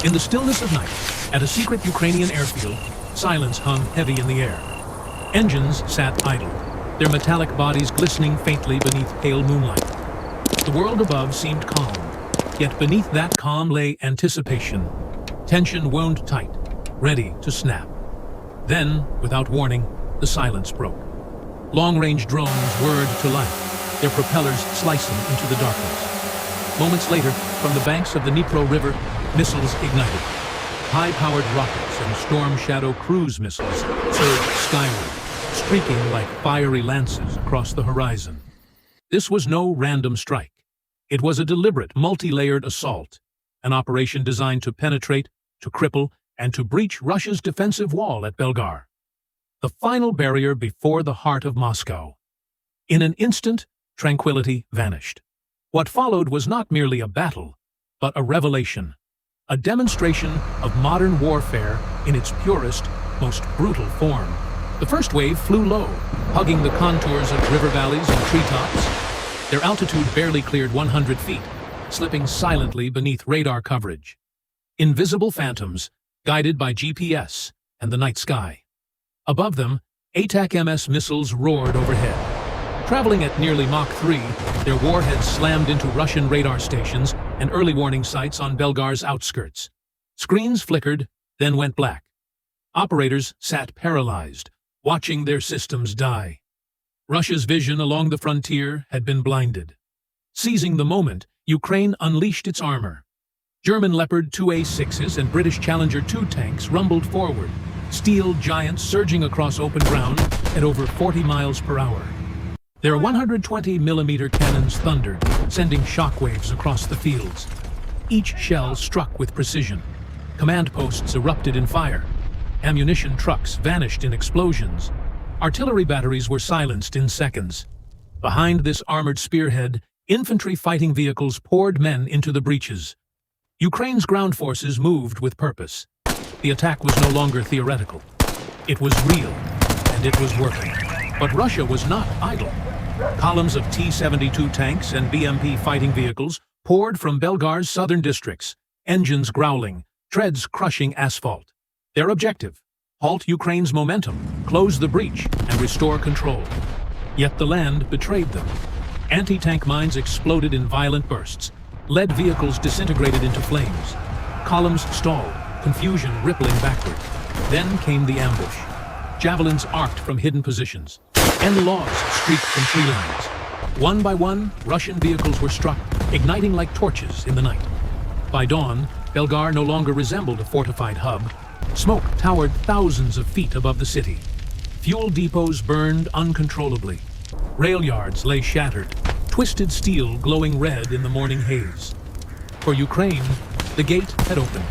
In the stillness of night, at a secret Ukrainian airfield, silence hung heavy in the air. Engines sat idle, their metallic bodies glistening faintly beneath pale moonlight. The world above seemed calm, yet beneath that calm lay anticipation. Tension wound tight, ready to snap. Then, without warning, the silence broke. Long-range drones whirred to life, their propellers slicing into the darkness. Moments later, from the banks of the Dnipro River, missiles ignited. High-powered rockets and Storm Shadow cruise missiles surged skyward, streaking like fiery lances across the horizon. This was no random strike. It was a deliberate, multi-layered assault, an operation designed to penetrate, to cripple, and to breach Russia's defensive wall at Belgor, the final barrier before the heart of Moscow. In an instant, tranquility vanished. What followed was not merely a battle, but a revelation, a demonstration of modern warfare in its purest, most brutal form. The first wave flew low, hugging the contours of river valleys and treetops. Their altitude barely cleared 100 feet, slipping silently beneath radar coverage. Invisible phantoms, guided by GPS and the night sky. Above them, ATAC-MS missiles roared overhead. Traveling at nearly Mach 3, their warheads slammed into Russian radar stations and early warning sites on Belgor's outskirts. Screens flickered, then went black. Operators sat paralyzed, watching their systems die. Russia's vision along the frontier had been blinded. Seizing the moment, Ukraine unleashed its armor. German Leopard 2A6s and British Challenger 2 tanks rumbled forward, steel giants surging across open ground at over 40 miles per hour. Their 120mm cannons thundered, sending shockwaves across the fields. Each shell struck with precision. Command posts erupted in fire. Ammunition trucks vanished in explosions. Artillery batteries were silenced in seconds. Behind this armored spearhead, infantry fighting vehicles poured men into the breaches. Ukraine's ground forces moved with purpose. The attack was no longer theoretical. It was real, and it was working. But Russia was not idle. Columns of T-72 tanks and BMP fighting vehicles poured from Belgor's southern districts, engines growling, treads crushing asphalt. Their objective: halt Ukraine's momentum, close the breach, and restore control. Yet the land betrayed them. Anti-tank mines exploded in violent bursts. Lead vehicles disintegrated into flames. Columns stalled, confusion rippling backward. Then came the ambush. Javelins arced from hidden positions. Logs streaked from tree lines. One by one, Russian vehicles were struck, igniting like torches in the night. By dawn, Belgor no longer resembled a fortified hub. Smoke towered thousands of feet above the city. Fuel depots burned uncontrollably. Rail yards lay shattered, twisted steel glowing red in the morning haze. For Ukraine, the gate had opened.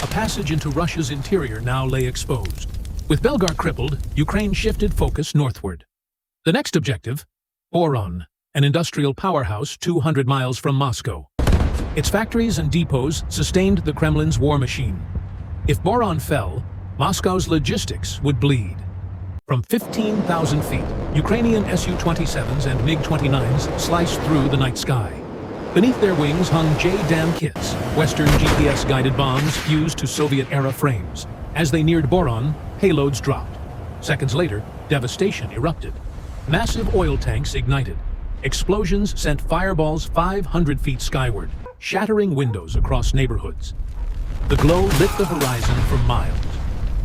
A passage into Russia's interior now lay exposed. With Belgor crippled, Ukraine shifted focus northward. The next objective, Boron, an industrial powerhouse 200 miles from Moscow. Its factories and depots sustained the Kremlin's war machine. If Boron fell, Moscow's logistics would bleed. From 15,000 feet, Ukrainian Su-27s and MiG-29s sliced through the night sky. Beneath their wings hung JDAM kits, Western GPS-guided bombs fused to Soviet-era frames. As they neared Boron, payloads dropped. Seconds later, devastation erupted. Massive oil tanks ignited. Explosions sent fireballs 500 feet skyward, shattering windows across neighborhoods. The glow lit the horizon for miles.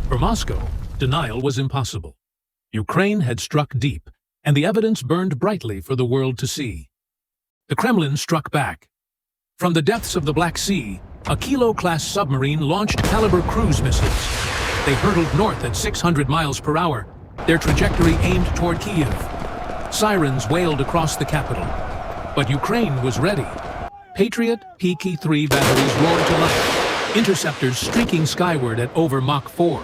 For Moscow, denial was impossible. Ukraine had struck deep, and the evidence burned brightly for the world to see. The Kremlin struck back. From the depths of the Black Sea, a Kilo-class submarine launched caliber cruise missiles. They hurtled north at 600 miles per hour, their trajectory aimed toward Kiev. Sirens wailed across the capital. But Ukraine was ready. Patriot PK-3 batteries roared to life, interceptors streaking skyward at over Mach 4.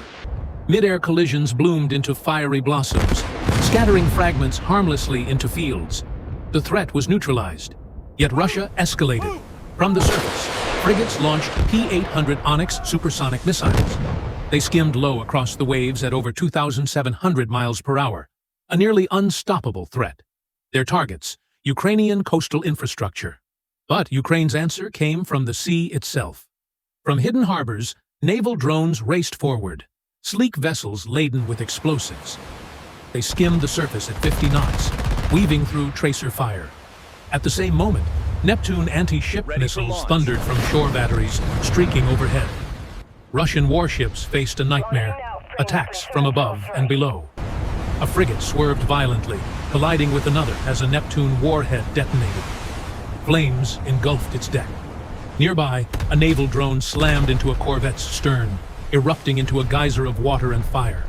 Mid-air collisions bloomed into fiery blossoms, scattering fragments harmlessly into fields. The threat was neutralized. Yet Russia escalated. From the surface, frigates launched P-800 Onyx supersonic missiles. They skimmed low across the waves at over 2,700 miles per hour, a nearly unstoppable threat. Their targets, Ukrainian coastal infrastructure. But Ukraine's answer came from the sea itself. From hidden harbors, naval drones raced forward, sleek vessels laden with explosives. They skimmed the surface at 50 knots, weaving through tracer fire. At the same moment, Neptune anti-ship missiles thundered from shore batteries, streaking overhead. Russian warships faced a nightmare, attacks from above and below. A frigate swerved violently, colliding with another as a Neptune warhead detonated. Flames engulfed its deck. Nearby, a naval drone slammed into a corvette's stern, erupting into a geyser of water and fire.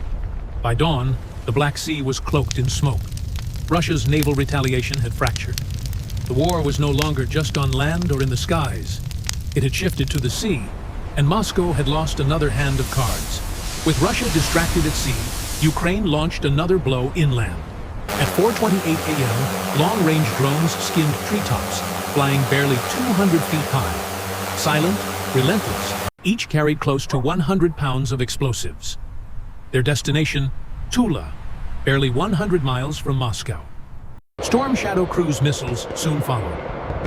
By dawn, the Black Sea was cloaked in smoke. Russia's naval retaliation had fractured. The war was no longer just on land or in the skies. It had shifted to the sea, and Moscow had lost another hand of cards. With Russia distracted at sea, Ukraine launched another blow inland. At 4:28 a.m., long-range drones skimmed treetops, flying barely 200 feet high. Silent, relentless, each carried close to 100 pounds of explosives. Their destination, Tula, barely 100 miles from Moscow. Storm Shadow cruise missiles soon followed.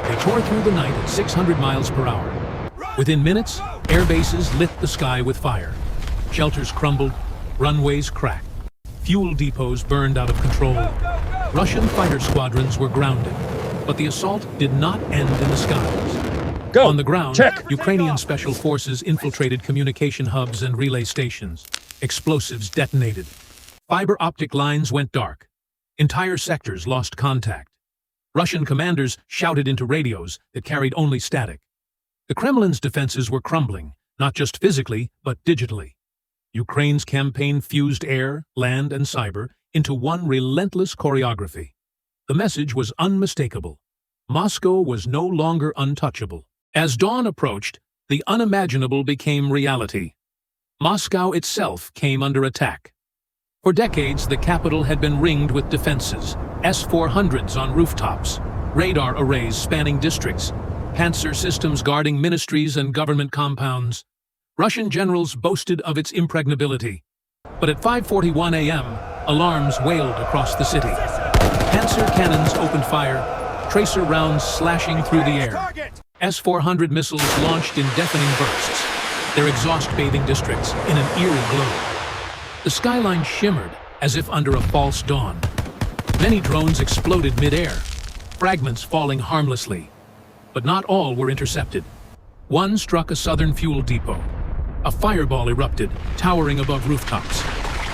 They tore through the night at 600 miles per hour. Within minutes, air bases lit the sky with fire. Shelters crumbled, runways cracked. Fuel depots burned out of control. Russian fighter squadrons were grounded, but the assault did not end in the skies. Go. On the ground, Check. Ukrainian special forces infiltrated communication hubs and relay stations. Explosives detonated. Fiber optic lines went dark. Entire sectors lost contact. Russian commanders shouted into radios that carried only static. The Kremlin's defenses were crumbling, not just physically, but digitally. Ukraine's campaign fused air, land, and cyber into one relentless choreography. The message was unmistakable. Moscow was no longer untouchable. As dawn approached, the unimaginable became reality. Moscow itself came under attack. For decades, the capital had been ringed with defenses, S-400s on rooftops, radar arrays spanning districts, Panzer systems guarding ministries and government compounds. Russian generals boasted of its impregnability. But at 5:41 a.m., alarms wailed across the city. Panzer cannons opened fire, tracer rounds slashing through the air. S-400 missiles launched in deafening bursts, their exhaust bathing districts in an eerie glow. The skyline shimmered as if under a false dawn. Many drones exploded mid-air, fragments falling harmlessly. But not all were intercepted. One struck a southern fuel depot. A fireball erupted, towering above rooftops.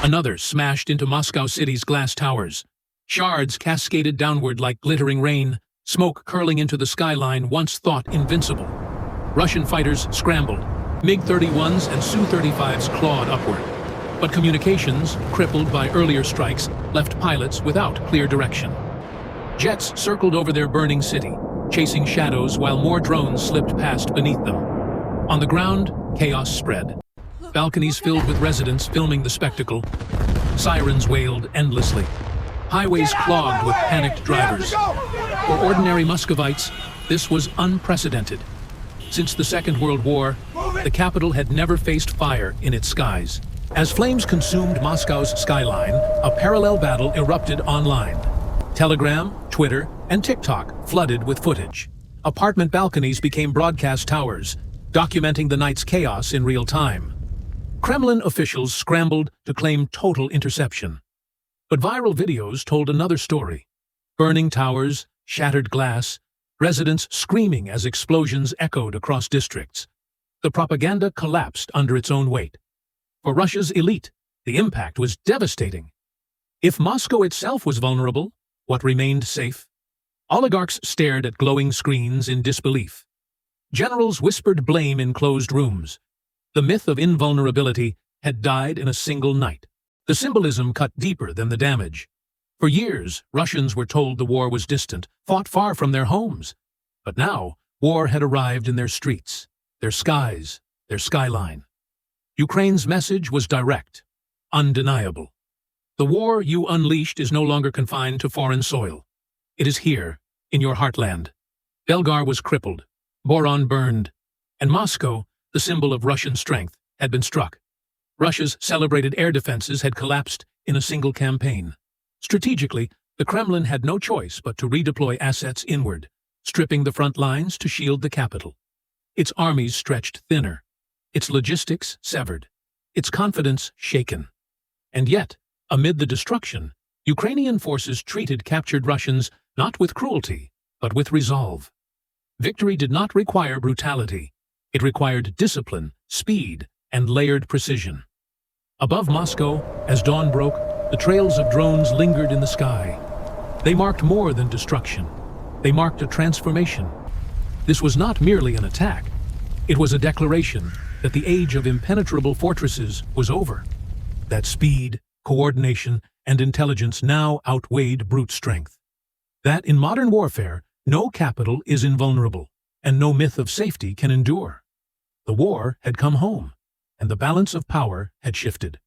Another smashed into Moscow City's glass towers. Shards cascaded downward like glittering rain, smoke curling into the skyline once thought invincible. Russian fighters scrambled. MiG-31s and Su-35s clawed upward. But communications, crippled by earlier strikes, left pilots without clear direction. Jets circled over their burning city, chasing shadows while more drones slipped past beneath them. On the ground, chaos spread. Balconies filled with residents filming the spectacle. Sirens wailed endlessly. Highways clogged with panicked drivers. For ordinary Muscovites, this was unprecedented. Since the Second World War, the capital had never faced fire in its skies. As flames consumed Moscow's skyline, a parallel battle erupted online. Telegram, Twitter, and TikTok flooded with footage. Apartment balconies became broadcast towers, documenting the night's chaos in real time. Kremlin officials scrambled to claim total interception. But viral videos told another story. Burning towers, shattered glass, residents screaming as explosions echoed across districts. The propaganda collapsed under its own weight. For Russia's elite, the impact was devastating. If Moscow itself was vulnerable, what remained safe? Oligarchs stared at glowing screens in disbelief. Generals whispered blame in closed rooms. The myth of invulnerability had died in a single night. The symbolism cut deeper than the damage. For years, Russians were told the war was distant, fought far from their homes. But now, war had arrived in their streets, their skies, their skyline. Ukraine's message was direct, undeniable. The war you unleashed is no longer confined to foreign soil. It is here, in your heartland. Belgor was crippled, Boron burned, and Moscow, the symbol of Russian strength, had been struck. Russia's celebrated air defenses had collapsed in a single campaign. Strategically, the Kremlin had no choice but to redeploy assets inward, stripping the front lines to shield the capital. Its armies stretched thinner, its logistics severed, its confidence shaken. And yet, amid the destruction, Ukrainian forces treated captured Russians not with cruelty, but with resolve. Victory did not require brutality. It required discipline, speed, and layered precision. Above Moscow, as dawn broke, the trails of drones lingered in the sky. They marked more than destruction. They marked a transformation. This was not merely an attack. It was a declaration that the age of impenetrable fortresses was over. That speed, coordination, and intelligence now outweighed brute strength. That in modern warfare, no capital is invulnerable, and no myth of safety can endure. The war had come home, and the balance of power had shifted.